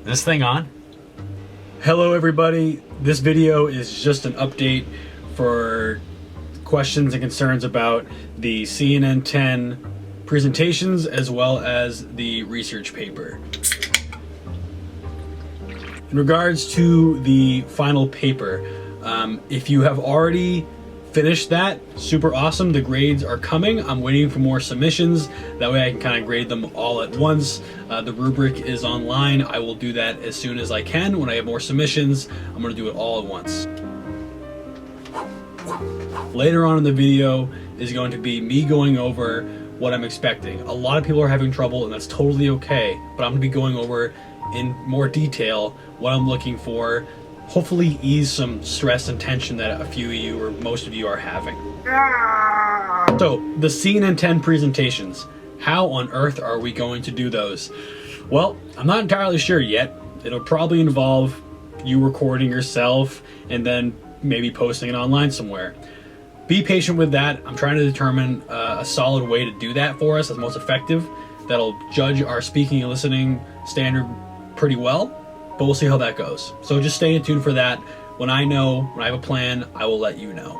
Is this thing on? Hello everybody, this video is just an update for questions and concerns about the CNN 10 presentations as well as the research paper. In regards to the final paper, if you have already finished that, super awesome. The grades are coming. I'm waiting for more submissions. That way I can kind of grade them all at once. The rubric is online. I will do that as soon as I can. When I have more submissions, I'm going to do it all at once. Later on in the video is going to be me going over what I'm expecting. A lot of people are having trouble, and that's totally okay, but I'm going to be going over in more detail what I'm looking for, hopefully ease some stress and tension that a few of you or most of you are having. So, the CNN 10 presentations. How on earth are we going to do those? Well, I'm not entirely sure yet. It'll probably involve you recording yourself and then maybe posting it online somewhere. Be patient with that. I'm trying to determine a solid way to do that for us that's most effective, that'll judge our speaking and listening standard pretty well, but we'll see how that goes. So just stay tuned for that. When I have a plan, I will let you know.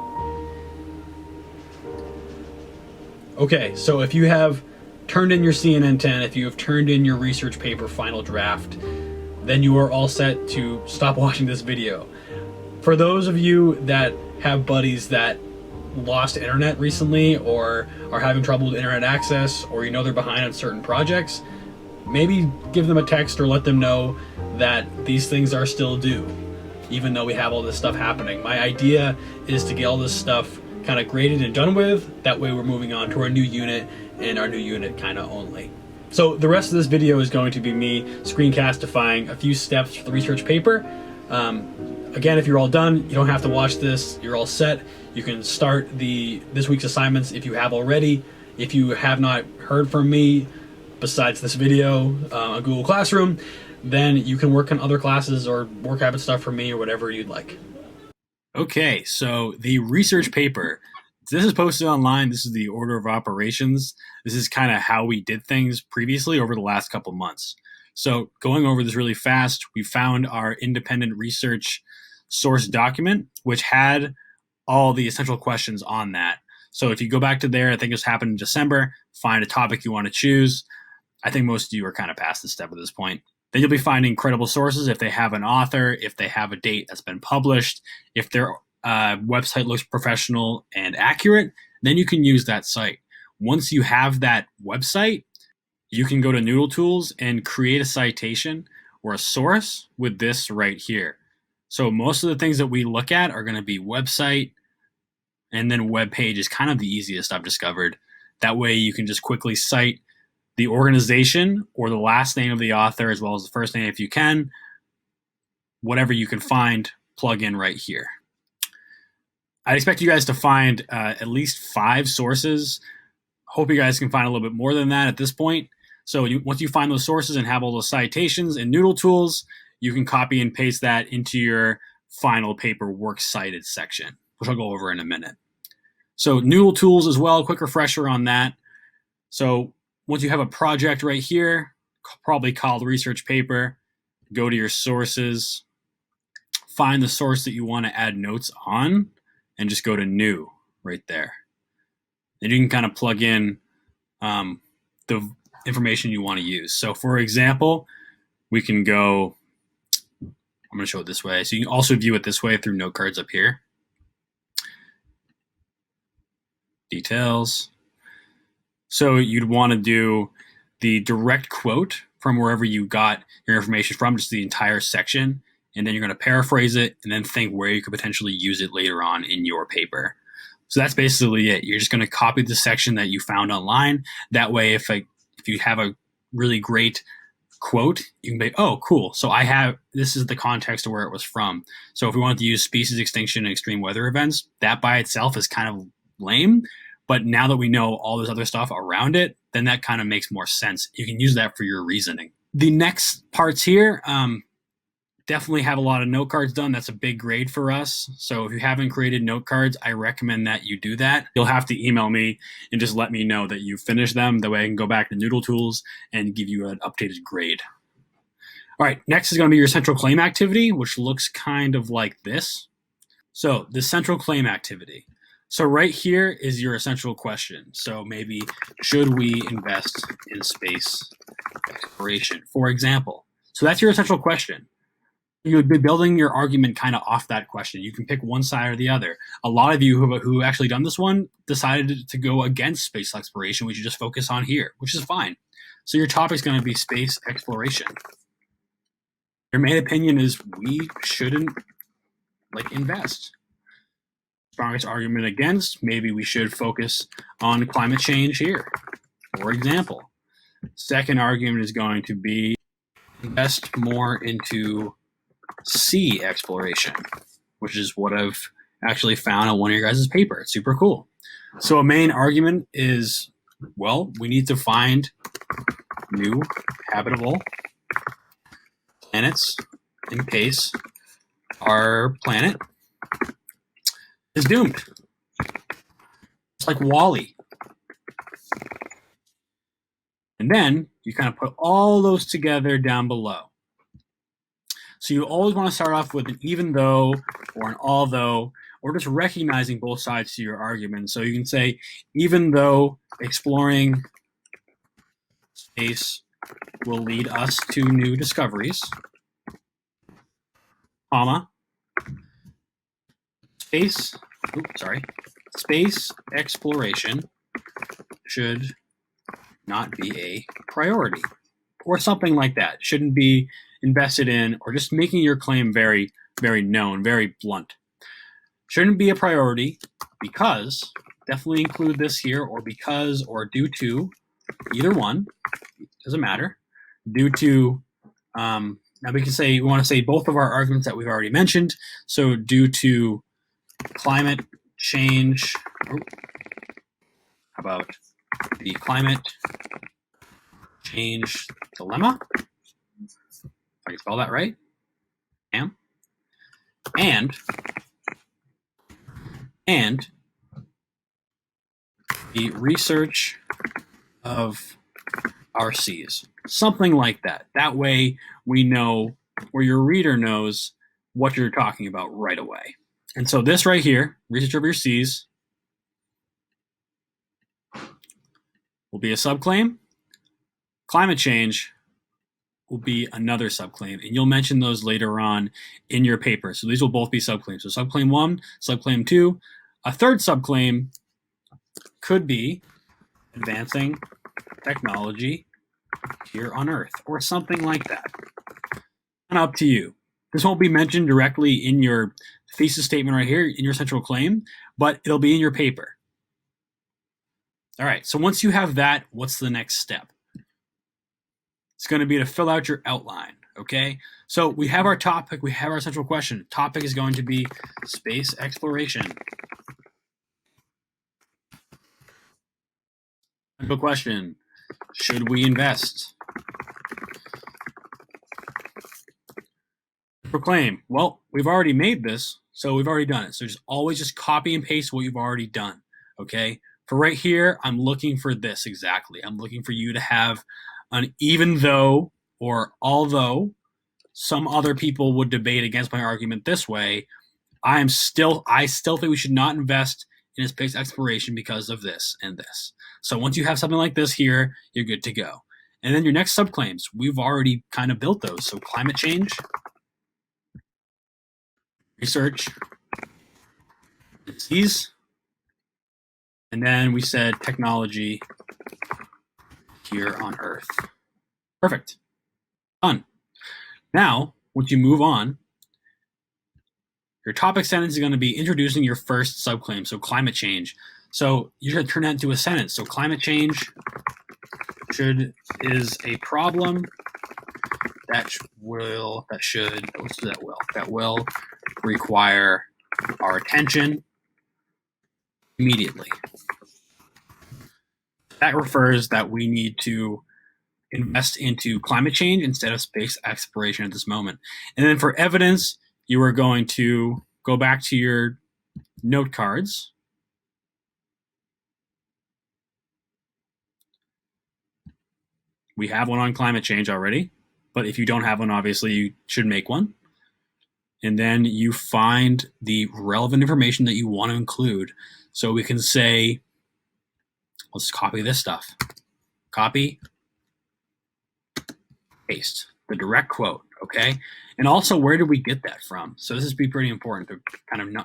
Okay, so if you have turned in your CNN 10, if you have turned in your research paper final draft, then you are all set to stop watching this video. For those of you that have buddies that lost internet recently or are having trouble with internet access, or they're behind on certain projects, maybe give them a text or let them know that these things are still due, even though we have all this stuff happening. My idea is to get all this stuff kind of graded and done with. That way we're moving on to our new unit, and our new unit kind of only. So the rest of this video is going to be me screencastifying a few steps for the research paper. Again, if you're all done, you don't have to watch this. You're all set. You can start this week's assignments if you have already. If you have not heard from me besides this video on Google Classroom, then you can work on other classes or work habit stuff for me or whatever you'd like. Okay, so the research paper. This is posted online. This is the order of operations. This is kind of how we did things previously over the last couple months. So going over this really fast, we found our independent research source document, which had all the essential questions on that. So if you go back to there, I think this happened in December, find a topic you want to choose. I think most of you are kind of past this step at this point. Then you'll be finding credible sources if they have an author, if they have a date that's been published, if their website looks professional and accurate, then you can use that site. Once you have that website, you can go to Noodle Tools and create a citation or a source with this right here. So most of the things that we look at are going to be website, and then web page is kind of the easiest I've discovered. That way you can just quickly cite the organization or the last name of the author as well as the first name if you can. Whatever you can find, plug in right here. I expect you guys to find at least 5 sources. Hope you guys can find a little bit more than that at this point. So once you find those sources and have all those citations in Noodle Tools, you can copy and paste that into your final paper works cited section, which I'll go over in a minute. So Noodle Tools as well, quick refresher on that. So once you have a project right here, probably called research paper, go to your sources, find the source that you want to add notes on, and just go to new right there. Then you can kind of plug in the information you want to use. So for example, we can go, I'm going to show it this way. So you can also view it this way through note cards up here. Details. So you'd want to do the direct quote from wherever you got your information from, just the entire section. And then you're going to paraphrase it and then think where you could potentially use it later on in your paper. So that's basically it. You're just going to copy the section that you found online. That way, if you have a really great quote, you can be, oh, cool. So this is the context of where it was from. So if we wanted to use species extinction and extreme weather events, that by itself is kind of lame. But now that we know all this other stuff around it, then that kind of makes more sense. You can use that for your reasoning. The next parts here, definitely have a lot of note cards done. That's a big grade for us. So if you haven't created note cards, I recommend that you do that. You'll have to email me and just let me know that you finished them. That way I can go back to Noodle Tools and give you an updated grade. All right, next is going to be your central claim activity, which looks kind of like this. So the central claim activity. So right here is your essential question. So maybe, should we invest in space exploration, for example? So that's your essential question. You would be building your argument kind of off that question. You can pick one side or the other. A lot of you who actually done this one decided to go against space exploration. We should just focus on here, which is fine. So your topic is going to be space exploration. Your main opinion is we shouldn't invest. Strongest argument against, maybe we should focus on climate change here, for example. Second argument is going to be invest more into sea exploration, which is what I've actually found on one of your guys' paper. It's super cool. So a main argument is, well, we need to find new habitable planets in case our planet is doomed. It's like WALL-E. And then you kind of put all those together down below. So you always want to start off with an even though or an although, or just recognizing both sides to your argument. So you can say, even though exploring space will lead us to new discoveries, comma, space exploration should not be a priority, or something like that. Shouldn't be invested in, or just making your claim very, very known, very blunt. Shouldn't be a priority because, definitely include this here, or because, or due to, either one, doesn't matter. Due to, now we can say, we want to say both of our arguments that we've already mentioned. So due to climate change, how about the climate change dilemma? If I can spell that right. And the research of our seas. Something like that. That way we know, or your reader knows, what you're talking about right away. And so this right here, research of your seas, will be a subclaim. Climate change will be another subclaim, and you'll mention those later on in your paper. So these will both be subclaims. So subclaim 1, subclaim 2. A third subclaim could be advancing technology here on Earth, or something like that. And up to you. This won't be mentioned directly in your thesis statement right here, in your central claim, but it'll be in your paper. All right, so once you have that, what's the next step? It's going to be to fill out your outline, okay? So we have our topic, we have our central question. Topic is going to be space exploration. Central question, should we invest? Proclaim, well, we've already made this, so we've already done it. So just always just copy and paste what you've already done, okay? For right here, I'm looking for this exactly. I'm looking for you to have an even though or although some other people would debate against my argument this way, I still think we should not invest in space exploration because of this and this. So once you have something like this here, you're good to go. And then your next subclaims, we've already kind of built those. So climate change, research, disease, and then we said technology here on Earth. Perfect. Done. Now, once you move on, your topic sentence is going to be introducing your first subclaim, so climate change. So you're going to turn that into a sentence. So climate change is a problem that will require our attention immediately. That refers that we need to invest into climate change instead of space exploration at this moment. And then for evidence, you are going to go back to your note cards. We have one on climate change already. but if you don't have one, obviously you should make one. And then you find the relevant information that you want to include. So we can say, let's copy this stuff. Copy, paste, the direct quote, okay? And also, where did we get that from? So this is pretty important to kind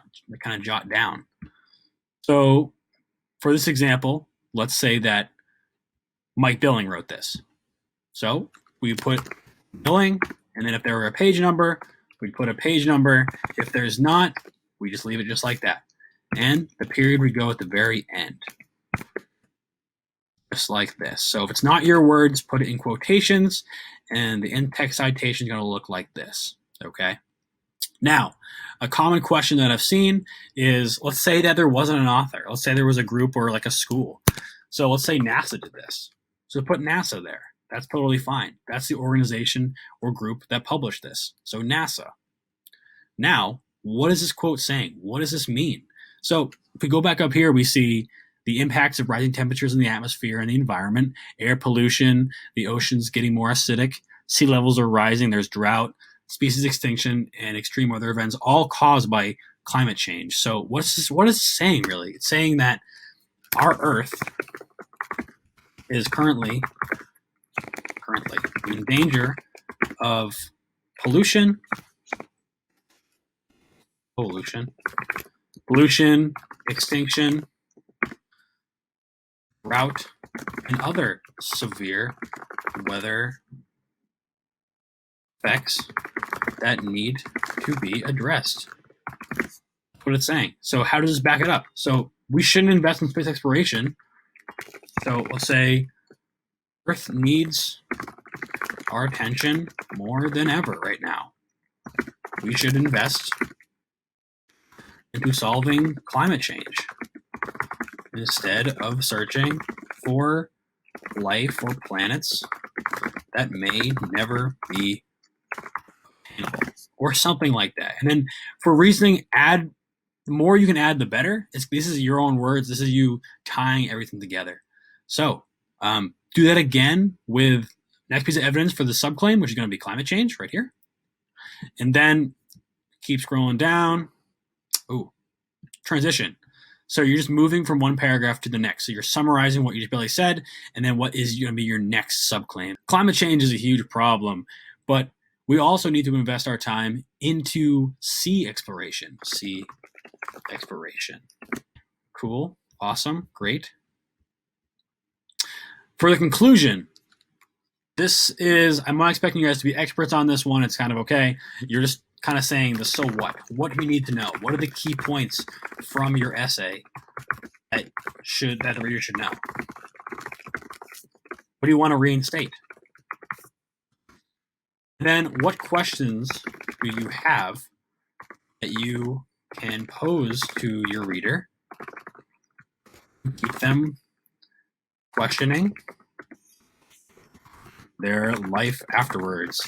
of jot down. So for this example, let's say that Mike Billing wrote this. So we put Billing, and then if there were a page number, we'd put a page number. If there's not, we just leave it just like that. And the period would go at the very end. Just like this. So if it's not your words, put it in quotations, and the in-text citation is going to look like this. Okay? Now, a common question that I've seen is, let's say that there wasn't an author. Let's say there was a group or like a school. So let's say NASA did this. So put NASA there. That's totally fine. That's the organization or group that published this. So NASA. Now, what is this quote saying? What does this mean? So if we go back up here, we see the impacts of rising temperatures in the atmosphere and the environment, air pollution, the oceans getting more acidic, sea levels are rising, there's drought, species extinction, and extreme weather events, all caused by climate change. So what is this saying, really? It's saying that our Earth is currently in danger of pollution, extinction, drought, and other severe weather effects that need to be addressed. That's what it's saying. So how does this back it up? So we shouldn't invest in space exploration. So let's say Earth needs our attention more than ever right now. We should invest into solving climate change instead of searching for life or planets that may never be obtainable, or something like that. And then for reasoning, the more you can add, the better. This is your own words. This is you tying everything together. So do that again with next piece of evidence for the subclaim, which is going to be climate change right here. And then keep scrolling down. Ooh, transition. So you're just moving from one paragraph to the next. So you're summarizing what you just barely said, and then what is going to be your next subclaim. Climate change is a huge problem, but we also need to invest our time into sea exploration. Sea exploration. Cool. Awesome. Great. For the conclusion, I'm not expecting you guys to be experts on this one. It's kind of okay. You're just kind of saying the so what. What do we need to know? What are the key points from your essay that the reader should know? What do you want to reinstate? Then what questions do you have that you can pose to your reader? Keep them questioning their life afterwards.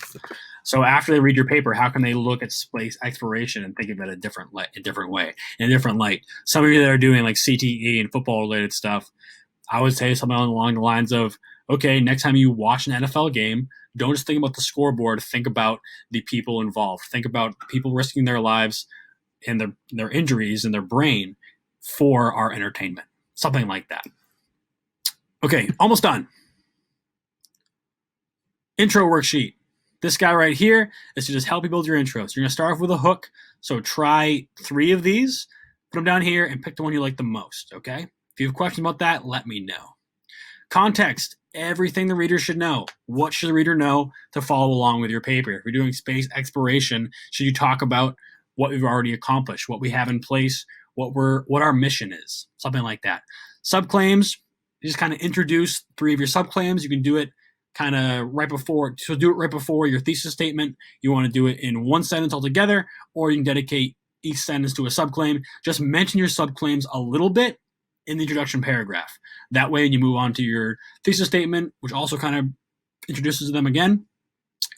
So after they read your paper, how can they look at space exploration and think of it a different way, in a different light? Some of you that are doing like CTE and football related stuff, I would say something along the lines of, okay, next time you watch an NFL game, don't just think about the scoreboard, think about the people involved. Think about people risking their lives and their injuries and their brain for our entertainment. Something like that. Okay, almost done. Intro worksheet. This guy right here is to just help you build your intro. So you're going to start off with a hook. So try 3 of these, put them down here, and pick the one you like the most, okay? If you have questions about that, let me know. Context. Everything the reader should know. What should the reader know to follow along with your paper? If you're doing space exploration, should you talk about what we've already accomplished, what we have in place, what our mission is, something like that. Subclaims, you just kind of introduce 3 of your subclaims. You can do it kind of right before your thesis statement. You want to do it in one sentence altogether, or you can dedicate each sentence to a subclaim. Just mention your subclaims a little bit in the introduction paragraph. That way you move on to your thesis statement, which also kind of introduces them again.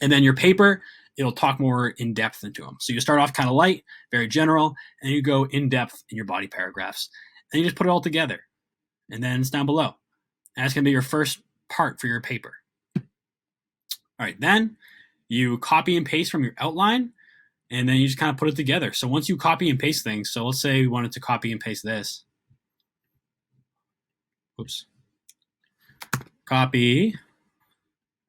And then your paper, it'll talk more in depth into them. So you start off kind of light, very general, and you go in depth in your body paragraphs. And you just put it all together. And then it's down below. And that's going to be your first part for your paper. All right, then you copy and paste from your outline, and then you just kind of put it together. So once you copy and paste things, so let's say we wanted to copy and paste this. Oops. Copy,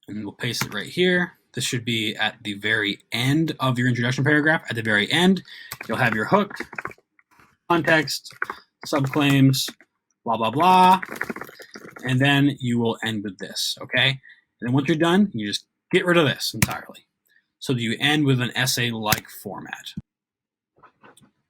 and we'll paste it right here. This should be at the very end of your introduction paragraph. At the very end, you'll have your hook, context, subclaims, blah, blah, blah. And then you will end with this, okay? And then once you're done, you just get rid of this entirely so that you end with an essay-like format.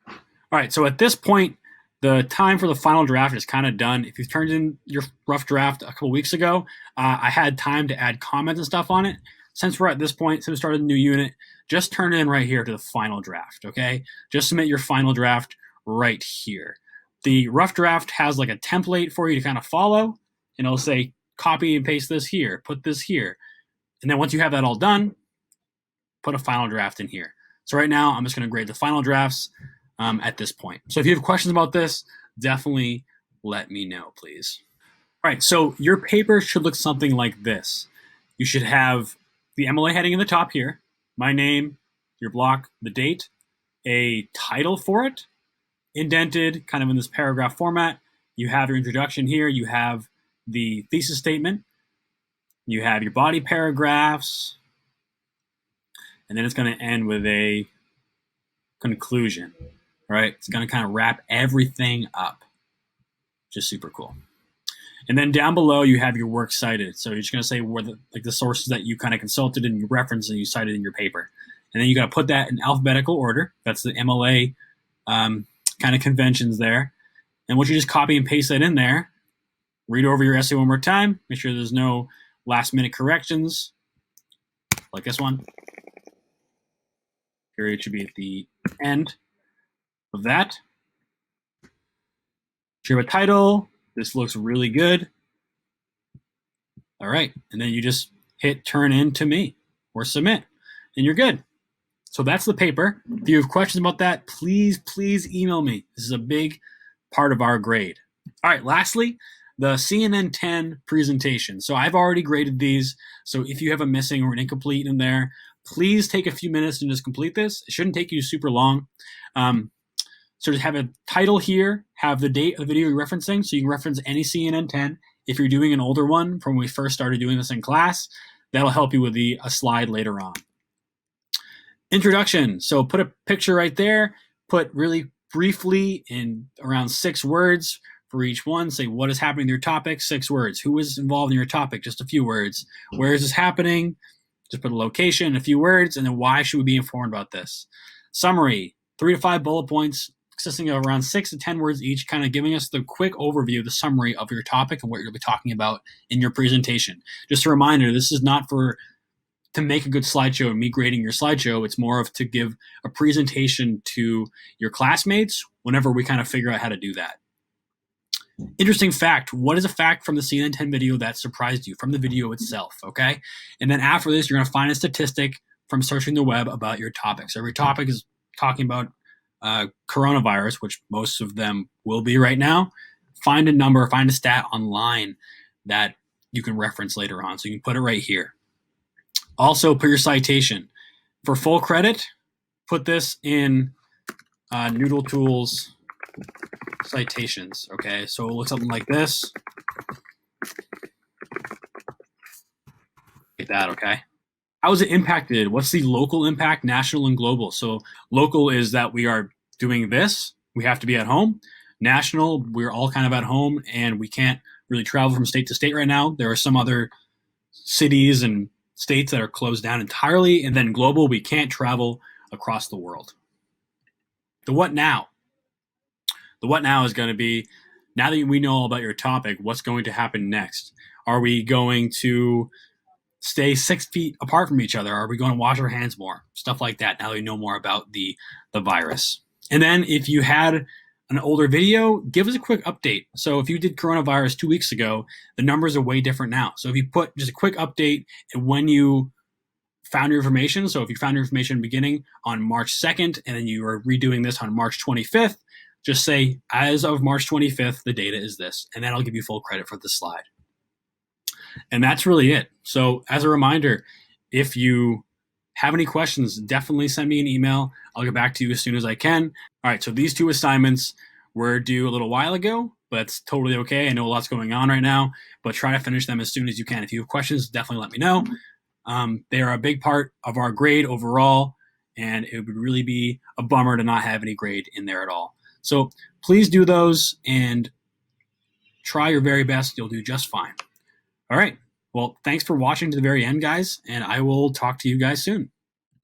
All right, so at this point, the time for the final draft is kind of done. If you've turned in your rough draft a couple weeks ago, I had time to add comments and stuff on it. Since we're at this point, since we started a new unit, just turn it in right here to the final draft, okay? Just submit your final draft right here. The rough draft has like a template for you to kind of follow, and it'll say copy and paste this here, put this here. And then once you have that all done, put a final draft in here. So right now, I'm just going to grade the final drafts at this point. So if you have questions about this, definitely let me know, please. All right, so your paper should look something like this. You should have the MLA heading in the top here, my name, your block, the date, a title for it, indented kind of in this paragraph format. You have your introduction here. You have the thesis statement. You have your body paragraphs. And then it's going to end with a conclusion, right? It's going to kind of wrap everything up, which is super cool. And then down below, you have your works cited. So you're just going to say where the sources that you kind of consulted and you referenced and you cited in your paper. And then you got to put that in alphabetical order. That's the MLA kind of conventions there. And once you just copy and paste that in there, read over your essay one more time. Make sure there's no last-minute corrections, like this one. Period should be at the end of that. You have a title. This looks really good. All right. And then you just hit turn in to me or submit, and you're good. So that's the paper. If you have questions about that, please email me. This is a big part of our grade. All right. Lastly, the CNN 10 presentation. So I've already graded these. So if you have a missing or an incomplete in there, please take a few minutes and just complete this. It shouldn't take you super long. So just have a title here, have the date of the video you're referencing, so you can reference any CNN 10. If you're doing an older one from when we first started doing this in class, that'll help you with a slide later on. Introduction. So put a picture right there, put really briefly in around 6 words for each one. Say what is happening in your topic, 6 words. Who is involved in your topic, just a few words. Where is this happening? Just put a location, a few words, and then why should we be informed about this? Summary, 3 to 5 bullet points, consisting of around 6 to 10 words each, kind of giving us the quick overview, the summary of your topic and what you're going to be talking about in your presentation. Just a reminder, this is not to make a good slideshow and me grading your slideshow. It's more of to give a presentation to your classmates whenever we kind of figure out how to do that. Interesting fact. What is a fact from the CNN 10 video that surprised you from the video itself, okay? And then after this, you're going to find a statistic from searching the web about your topic. So every topic is talking about coronavirus, which most of them will be right now. Find a number, find a stat online that you can reference later on. So you can put it right here. Also, put your citation. For full credit, put this in Noodle Tools citations, okay? So it'll look something like this. Like that, okay? How is it impacted? What's the local impact, national and global? So local is that we are doing this. We have to be at home. National, we're all kind of at home and we can't really travel from state to state right now. There are some other cities and states that are closed down entirely. And then global, we can't travel across the world. The what now? The what now is going to be, now that we know all about your topic, what's going to happen next? Are we going to stay 6 feet apart from each other? Are we going to wash our hands more? Stuff like that, now that we know more about the virus. And then if you had an older video, give us a quick update. So if you did coronavirus 2 weeks ago, the numbers are way different now. So if you put just a quick update and when you found your information, so if you found your information beginning on March 2nd and then you are redoing this on March 25th, just say, as of March 25th, the data is this, and that'll give you full credit for the slide. And that's really it. So as a reminder, if you Have any questions, definitely send me an email. I'll get back to you as soon as I can. All right, so these 2 assignments were due a little while ago, but it's totally okay. I know a lot's going on right now, but try to finish them as soon as you can. If you have questions, definitely let me know. They are a big part of our grade overall, and it would really be a bummer to not have any grade in there at all. So please do those and try your very best. You'll do just fine. All right. Well, thanks for watching to the very end, guys, and I will talk to you guys soon.